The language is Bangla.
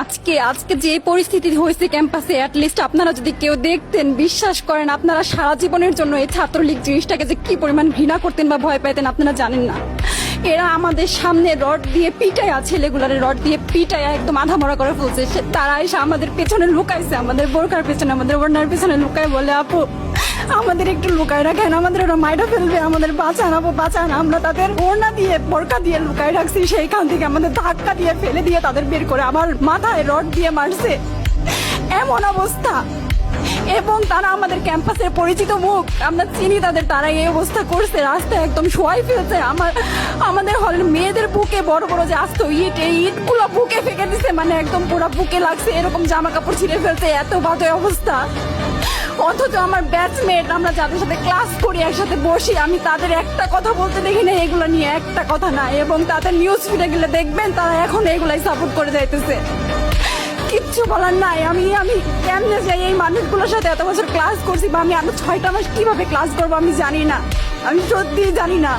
আজকে আজকে যে পরিস্থিতি হয়েছে ক্যাম্পাসে, অ্যাটলিস্ট আপনারা যদি কেউ দেখতেন, বিশ্বাস করেন আপনারা সারা জীবনের জন্য এই ছাত্রলীগ জিনিসটাকে যে কি পরিমাণ ঘৃণা করতেন বা ভয় পাইতেন আপনারা জানেন না। এরা আমাদের সামনে রড দিয়ে পিটায়া, ছেলেগুলারে রড দিয়ে পিটায়া একদম আধা মরা করে ফেলছে। তারা এসে আমাদের পেছনে লুকাইছে, আমাদের বোরকার পেছনে, আমাদের ওড়নার পেছনে লুকায় বলে, আপু আমাদের একটু লুকায় রাখেন, আমাদের ওরা মাইরা ফেলবে, আমাদের বাঁচান আপু বাঁচান। আমরা তাদের ওড়না দিয়ে বোরকা দিয়ে লুকায় রাখছি, সেইখান থেকে আমাদের ধাক্কা দিয়ে ফেলে দিয়ে তাদের বের করে আমার মাথায় রড দিয়ে মারছে, এমন অবস্থা। এবং তারা আমাদের ক্যাম্পাসের পরিচিত মুখ, আমরা চিনি তাদের, তারা এই অবস্থা করছে, রাস্তায় একদম শোয়াই ফেলছে। আমাদের হলের মেয়েদের বুকে বড় বড় যে আসতো ইট, এই ইটগুলো বুকে ফেঁকে দিছে, মানে একদম পুরো বুকে লাগছে, এরকম জামা কাপড় ছিঁড়ে ফেলছে, এত বাজে অবস্থা। অথচ আমার ব্যাচমেট, আমরা যাদের সাথে ক্লাস করি, একসাথে বসি, আমি তাদের একটা কথা বলতে দেখি না এগুলো নিয়ে, একটা কথা না। এবং তাদের নিউজ ফিডে গেলে দেখবেন তারা এখন এগুলাই সাপোর্ট করে যাইতেছে। কিচ্ছু বলার নাই। আমি কেমনে যাই এই মানুষগুলোর সাথে, এত বছর ক্লাস করছি, বা আমি আরো 6টা মাস কিভাবে ক্লাস করবো আমি জানি না, আমি সত্যিই জানি না।